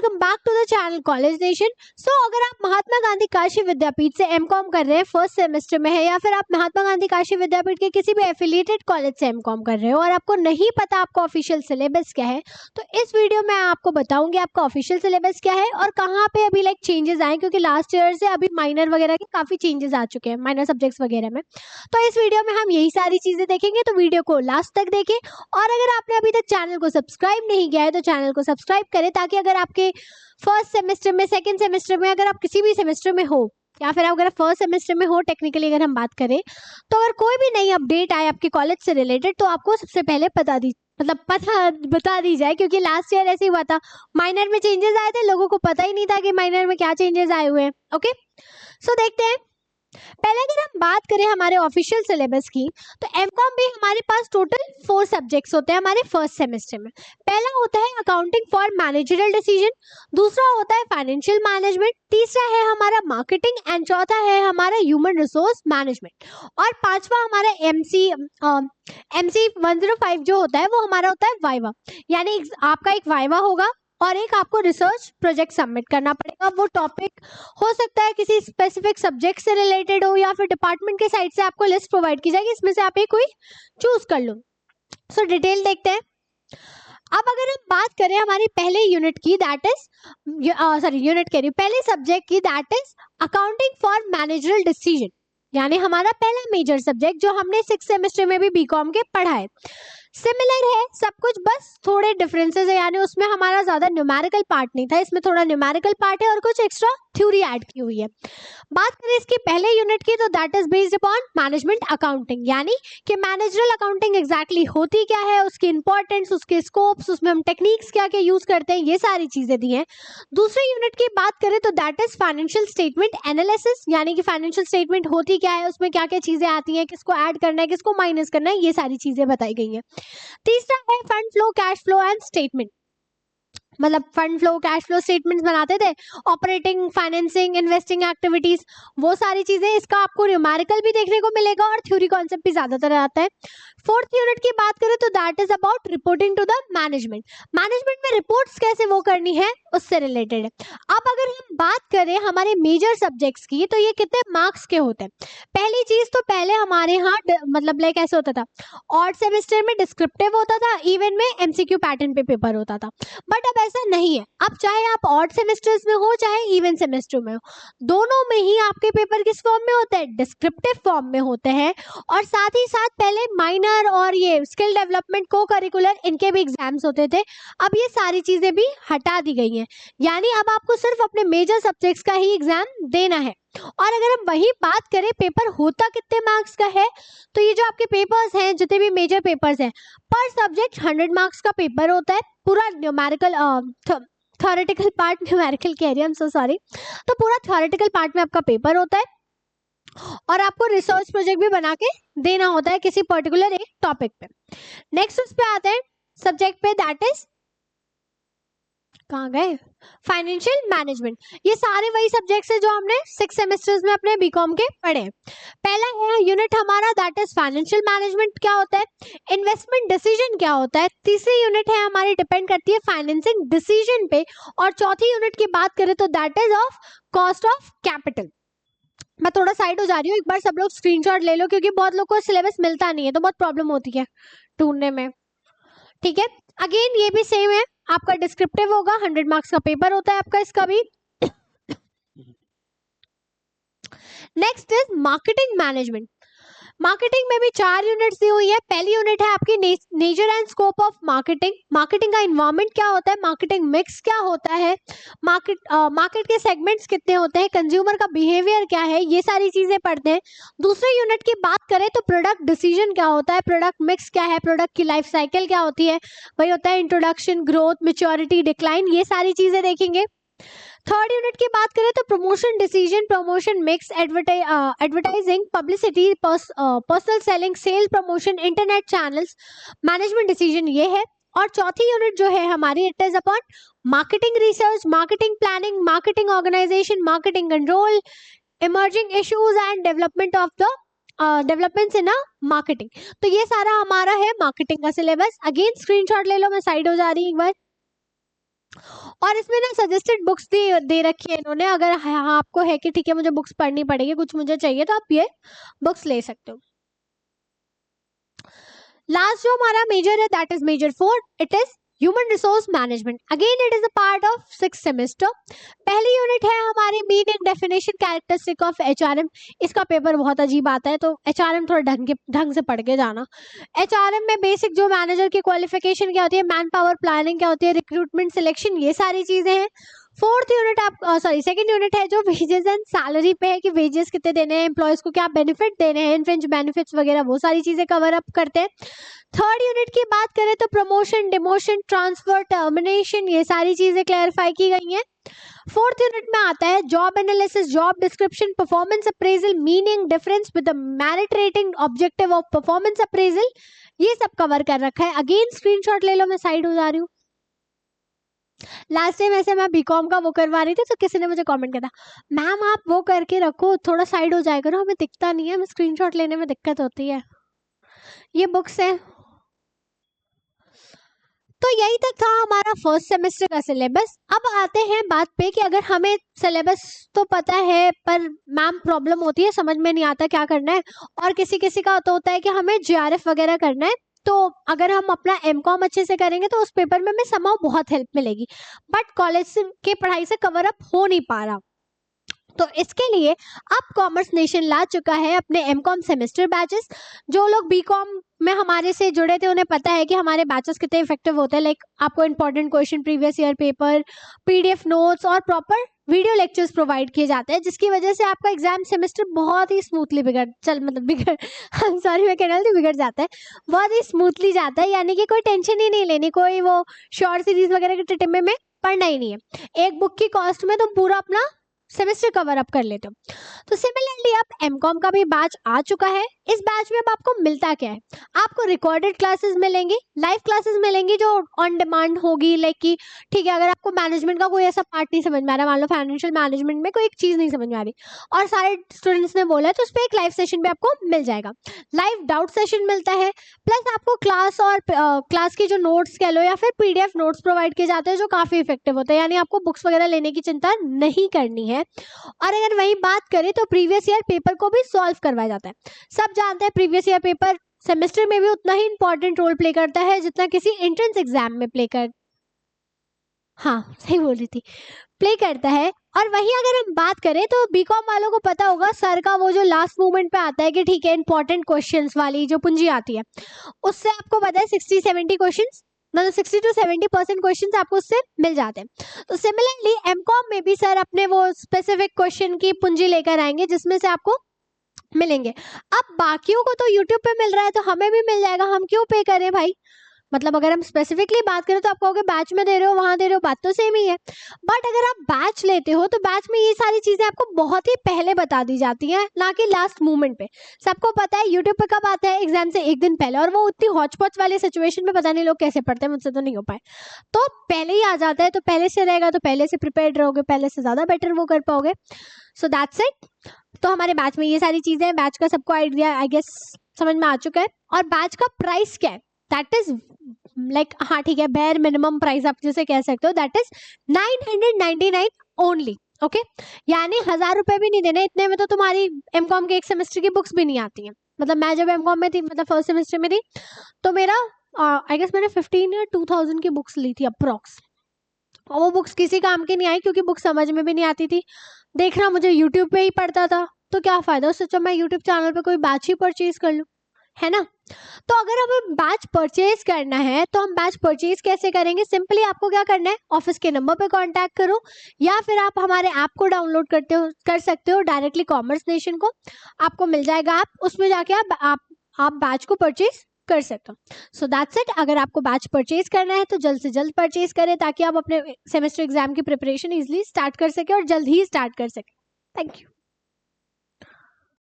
Welcome back to the channel college nation. So अगर आप महात्मा गांधी काशी विद्यापीठ से एमकॉम कर रहे हैं, फर्स्ट सेमेस्टर में है, या फिर आप महात्मा गांधी काशी विद्यापीठ के किसी भी एफिलिएटेड कॉलेज से एमकॉम कर रहे हो और आपको नहीं पता आपका ऑफिशियल सिलेबस क्या है, तो इस वीडियो में आपको बताऊंगी आपका ऑफिशियल सिलेबस क्या है और कहाँ पे अभी चेंजेस आए, क्योंकि लास्ट ईयर से अभी माइनर वगैरह के काफी चेंजेस आ चुके हैं माइनर सब्जेक्ट्स वगैरह में। तो इस वीडियो में हम यही सारी चीजें देखेंगे, तो वीडियो को लास्ट तक देखें। और अगर आपने अभी तक चैनल को सब्सक्राइब नहीं किया है तो चैनल को सब्सक्राइब करें, ताकि अगर आपके फर्स्ट सेमेस्टर में, सेकंड सेमेस्टर में, अगर आप किसी भी सेमेस्टर में हो या फिर आप अगर फर्स्ट सेमेस्टर में हो टेक्निकली अगर हम बात करें, तो अगर कोई भी नई अपडेट आए आपके कॉलेज से रिलेटेड तो आपको सबसे पहले बता दी जाए। क्योंकि लास्ट ईयर ऐसे ही हुआ था, माइनर में चेंजेस आए थे, लोगों को पता ही नहीं था कि माइनर में क्या चेंजेस आए हुए हैं। ओके, सो देखते हैं। पहले अगर हम बात करें हमारे ऑफिशियल सिलेबस की, तो एमकॉम में हमारे पास टोटल 4 सब्जेक्ट्स होते हैं हमारे फर्स्ट सेमेस्टर में। पहला होता है अकाउंटिंग फॉर मैनेजरियल डिसीजन, दूसरा होता है फाइनेंशियल मैनेजमेंट, तीसरा है हमारा मार्केटिंग एंड चौथा है हमारा ह्यूमन रिसोर्स मैनेजमेंट, और पांचवा हमारा एमसी 105 जो होता है वो हमारा होता है वाइवा। यानी आपका एक वाइवा होगा और एक आपको रिसर्च प्रोजेक्ट सबमिट करना पड़ेगा। वो टॉपिक हो सकता है किसी स्पेसिफिक सब्जेक्ट से रिलेटेड हो, या फिर डिपार्टमेंट के साइड से आपको लिस्ट प्रोवाइड की जाएगी, इसमें से आप एक कोई चूज कर लो। सो डिटेल देखते हैं। अब अगर हम बात करें हमारी पहले यूनिट की, दैट इज पहले सब्जेक्ट की, that is accounting for managerial decision, यानी हमारा पहला मेजर सब्जेक्ट जो हमने 6 सेमेस्टर में भी बीकॉम के पढ़ा है। सिमिलर है सब कुछ, बस थोड़े डिफरेंसेस है, यानी उसमें हमारा ज्यादा न्यूमेरिकल पार्ट नहीं था, इसमें थोड़ा न्यूमेरिकल पार्ट है और कुछ एक्स्ट्रा थ्योरी ऐड की हुई है। बात करें इसकी पहले यूनिट की, तो that is based upon management accounting, यानी कि मैनेजरल अकाउंटिंग एग्जैक्टली होती क्या है, उसकी इंपॉर्टेंस, उसके स्कोप्स, उसमें हम टेक्निक्स क्या क्या यूज करते हैं, ये सारी चीजें दी हैं। दूसरी यूनिट की बात करें तो that is financial statement analysis, यानी कि फाइनेंशियल स्टेटमेंट होती क्या है, उसमें क्या क्या चीजें आती हैं, किसको ऐड करना है, किसको माइनस करना है, ये सारी चीजें बताई गई हैं। तीसरा है fund flow, cash flow and statement, मतलब fund flow, cash flow statements बनाते थे, ऑपरेटिंग, फाइनेंसिंग, इन्वेस्टिंग एक्टिविटीज, वो सारी चीजें। इसका आपको न्यूमेरिकल भी देखने को मिलेगा और थ्योरी कॉन्सेप्ट भी ज्यादातर आता है। फोर्थ यूनिट की बात करें तो that is about reporting to the management, management में रिपोर्ट्स कैसे वो करनी है उससे रिलेटेड है। अब अगर हम बात करें हमारे मेजर सब्जेक्ट्स की, तो ये कितने मार्क्स के होते हैं। पहली चीज तो पहले हमारे यहाँ ऐसे होता था, ऑड सेमेस्टर में डिस्क्रिप्टिव होता था, इवन में एमसीक्यू पैटर्न पे पेपर होता था। बट अब ऐसा नहीं है, अब चाहे आप ऑड सेमेस्टर्स में हो चाहे इवन सेमेस्टर में हो, दोनों में ही आपके पेपर किस फॉर्म में होते हैं, डिस्क्रिप्टिव फॉर्म में होते हैं। और साथ ही साथ पहले माइनर और ये स्किल डेवलपमेंट, को करिकुलर, इनके भी एग्जाम्स होते थे, अब ये सारी चीजें भी हटा दी गई हैं, यानी अब आपको सिर्फ अपने मेजर सब्जेक्ट्स का ही एग्जाम देना है। और अगर हम वही बात करें पेपर होता कितने मार्क्स का है, तो ये जो आपके पेपर्स हैं, जितने भी मेजर पेपर्स हैं, पर सब्जेक्ट 100 मार्क्स का पेपर होता है। पूरा न्यूमेरिकल थ्योरेटिकल पार्ट, न्यूमेरिकल कह रही हूं, सो सॉरी, तो पूरा थ्योरेटिकल पार्ट में आपका पेपर होता है और आपको रिसर्च प्रोजेक्ट भी बना के देना होता है किसी पर्टिकुलर एक टॉपिक पे। नेक्स्ट उस पे आते हैं सब्जेक्ट पे, दैट इज कहाँ गए, फाइनेंशियल मैनेजमेंट। ये सारे वही सब्जेक्ट्स हैं जो हमने 6 सेमेस्टर्स में अपने बीकॉम के पढ़े। पहला है यूनिट हमारा, दैट इज फाइनेंशियल मैनेजमेंट क्या होता है, इन्वेस्टमेंट डिसीजन क्या होता है। तीसरी यूनिट है हमारी, डिपेंड करती है फाइनेंसिंग डिसीजन पे। और चौथी यूनिट की बात करें तो that is of cost of capital. मैं थोड़ा साइड हो जा रही हूँ, एक बार सब लोग स्क्रीनशॉट ले लो, क्योंकि बहुत लोग को सिलेबस मिलता नहीं है तो बहुत प्रॉब्लम होती है ढूंढने में। ठीक है, अगेन ये भी सेम है, आपका डिस्क्रिप्टिव होगा, 100 मार्क्स का पेपर होता है आपका इसका भी। Next is marketing management. Marketing में भी 4 यूनिट्स दी हुई है। पहली यूनिट है आपकी nature and scope of marketing, marketing का इन्वायरमेंट क्या होता है, मार्केटिंग मिक्स क्या होता है, मार्केट के सेगमेंट्स कितने होते हैं, कंज्यूमर का बिहेवियर क्या है, ये सारी चीजें पढ़ते हैं। दूसरे यूनिट की बात करें तो प्रोडक्ट डिसीजन क्या होता है, प्रोडक्ट मिक्स क्या है, प्रोडक्ट की लाइफ साइकिल क्या होती है, वही होता है इंट्रोडक्शन, ग्रोथ, मैच्योरिटी, डिक्लाइन, ये सारी चीजें देखेंगे। थर्ड यूनिट की बात करें तो promotion decision, promotion mix, advertising, publicity, personal selling, sale promotion, internet channels, management decision, ये है। और चौथी यूनिट जो है हमारी, it is upon marketing research, marketing planning, marketing organisation, marketing control, emerging issues and development of the developments in marketing. तो ये सारा हमारा है मार्केटिंग का सिलेबस। अगेन स्क्रीनशॉट ले लो, मैं साइड हो जा रही हूँ एक बार। और इसमें ना सजेस्टेड बुक्स दे रखी है इन्होंने, अगर हाँ आपको है कि ठीक है मुझे बुक्स पढ़नी पड़ेगी, कुछ मुझे चाहिए, तो आप ये बुक्स ले सकते हो। लास्ट जो हमारा मेजर है that is major 4, it is human resource management. Again it is a part of 6th semester. पहली यूनिट है हमारी meaning, definition, characteristic of HRM. इसका पेपर बहुत अजीब आता है, तो एचआरएम थोड़ा ढंग से पढ़ के जाना। एचआरएम में बेसिक जो मैनेजर की क्वालिफिकेशन क्या होती है, मैन पावर प्लानिंग क्या होती है, रिक्रूटमेंट सिलेक्शन, ये सारी चीजें हैं। फोर्थ यूनिट आप सेकंड यूनिट है जो वेजेस एंड सैलरी पे है, कि वेजेस कितने देने हैं, एम्प्लॉयज को क्या बेनिफिट देने हैं, फ्रेंच बेनिफिट्स वगैरह, वो सारी चीजें कवर अप करते हैं। थर्ड यूनिट की बात करें तो प्रमोशन, डिमोशन, ट्रांसफर, टर्मिनेशन, ये सारी चीजें क्लैरिफाई की गई हैं। फोर्थ यूनिट में आता है job analysis, job description, performance appraisal, meaning, difference with the merit rating, objective of performance appraisal, ये सब कवर कर रखा है। अगेन स्क्रीनशॉट ले लो, मैं साइड हो जा रही हूँ। लास्ट टाइम ऐसे मैं बीकॉम का वो करवा रही थी, तो किसी ने मुझे कमेंट किया था, मैम आप वो करके रखो, थोड़ा साइड हो जाया करो, हमें दिखता नहीं है, हमें स्क्रीनशॉट लेने में दिक्कत होती है। ये बुक्स है। तो यही तक था हमारा फर्स्ट सेमेस्टर का सिलेबस। अब आते हैं बात पे कि अगर हमें सिलेबस तो पता है पर मैम प्रॉब्लम होती है, समझ में नहीं आता क्या करना है, और किसी किसी का तो होता है कि हमें जीआरएफ वगैरह करना है। तो अगर हम अपना एमकॉम अच्छे से करेंगे तो उस पेपर में हमें समाव बहुत हेल्प मिलेगी, बट कॉलेज की पढ़ाई से कवर अप हो नहीं पा रहा। तो इसके लिए अब कॉमर्स नेशन ला चुका है अपने एमकॉम सेमेस्टर बैचेस। जो लोग बीकॉम में हमारे से जुड़े थे उन्हें पता है कि हमारे बैचेस कितने इफेक्टिव होते हैं। लाइक आपको important question, previous year paper, PDF notes और प्रॉपर वीडियो लेक्चर्स प्रोवाइड किए जाते हैं, जिसकी वजह से आपका एग्जाम सेमेस्टर बहुत ही स्मूथली बिगड़ जाता है, बहुत ही स्मूथली जाता है। यानी कि कोई टेंशन ही नहीं लेनी, कोई वो शॉर्ट सीरीज वगैरह के टिटिम्बे में पढ़ना ही नहीं है। एक बुक की कॉस्ट में तुम पूरा अपना सेमेस्टर कवर अप कर लेते हो। तो सिमिलरली अब एमकॉम का भी बैच आ चुका है। इस बैच में अब आपको मिलता क्या है, आपको रिकॉर्डेड क्लासेस मिलेंगी, लाइव क्लासेस मिलेंगी जो ऑन डिमांड होगी। लाइक कि ठीक है, अगर आपको मैनेजमेंट का कोई ऐसा पार्ट नहीं समझ में आ रहा, मान लो फाइनेंशियल मैनेजमेंट में कोई एक चीज नहीं समझ में आ रही और सारे स्टूडेंट्स ने बोला है, तो उस पर एक लाइव सेशन भी आपको मिल जाएगा। लाइव डाउट सेशन मिलता है, प्लस आपको क्लास और क्लास की जो नोट्स कह लो या फिर पीडीएफ नोट्स प्रोवाइड किए जाते हैं जो काफी इफेक्टिव होते हैं। यानी आपको बुक्स वगैरह लेने की चिंता नहीं करनी है। और अगर वही बात करें तो प्रीवियस ईयर पेपर को भी सॉल्व करवाया जाता है। सब जानते हैं प्रीवियस ईयर पेपर सेमेस्टर में भी उतना ही इंपॉर्टेंट रोल प्ले करता है जितना किसी एंट्रेंस एग्जाम में प्ले करता है। और वहीं अगर हम बात करें तो बीकॉम वालों को पता होगा सर का वो जो लास्ट मोमेंट पे आता है कि ठीक है इंपॉर्टेंट क्वेश्चंस वाली जो पूंजी आती है, उससे आपको पता है 60-70 क्वेश्चंस, मतलब 60 to 70% क्वेश्चंस आपको उससे मिल जाते हैं। तो सिमिलरली एमकॉम में भी सर अपने वो स्पेसिफिक क्वेश्चन की पूंजी लेकर आएंगे जिसमें से आपको मिलेंगे। अब बाकियों को तो यूट्यूब पे मिल रहा है तो हमें भी मिल जाएगा, हम क्यों पे करें भाई। मतलब अगर हम स्पेसिफिकली बात करें तो आप कहोगे बैच में दे रहे हो, वहां दे रहे हो, बात तो सेम ही है। बट अगर आप बैच लेते हो तो बैच में ये सारी चीजें आपको बहुत ही पहले बता दी जाती हैं, ना कि लास्ट मोमेंट पे। सबको पता है यूट्यूब पे कब आता है, एग्जाम से एक दिन पहले, और वो उतनी हॉचपॉच वाली सिचुएशन में पता नहीं लोग कैसे पढ़ते हैं, मुझसे तो नहीं हो पाए। तो पहले ही आ जाता है, तो पहले से रहेगा तो पहले से प्रिपेयर्ड रहोगे, पहले से ज्यादा बेटर वो कर पाओगे। So that's it. तो हमारे बैच में ये सारी चीजें हैं। बैच का सबको आइडिया आई गेस समझ में आ चुका है। और बैच का प्राइस क्या है, दैट इज लाइक हाँ ठीक है, बेयर मिनिमम प्राइस आप जिसे कह सकते हो, दैट इज 999 ओनली। ओके, यानी 1000 रुपए भी नहीं देने, इतने में तो तुम्हारी एमकॉम के एक सेमेस्टर की बुक्स भी नहीं आती हैं। मतलब मैं जब एमकॉम में थी, मतलब फर्स्ट सेमेस्टर में थी, तो मेरा आई गेस मैंने 15 या 2000 की बुक्स ली थी अप्रॉक्स, और वो बुक्स किसी काम की नहीं आई क्योंकि बुक समझ में भी नहीं आती थी। देखना मुझे यूट्यूब पे ही पढ़ता था, तो क्या फायदा, उससे अच्छा मैं यूट्यूब चैनल पे कोई बैच ही परचेज कर लूँ, है ना। तो अगर हमें बैच परचेज करना है तो हम बैच परचेज कैसे करेंगे, सिंपली आपको क्या करना है, ऑफिस के नंबर पे कांटेक्ट करो, या फिर आप हमारे ऐप को डाउनलोड कर सकते हो डायरेक्टली कॉमर्स नेशन को, आपको मिल जाएगा ऐप, उसमें जाके आप बैच को परचेज कर सकते हो। So that's it. अगर आपको बैच परचेज करना है तो जल्द से जल्द परचेज करें ताकि आप अपने सेमेस्टर एग्जाम की प्रिपरेशन इजिली स्टार्ट कर सके और जल्द ही स्टार्ट कर सके। Thank you.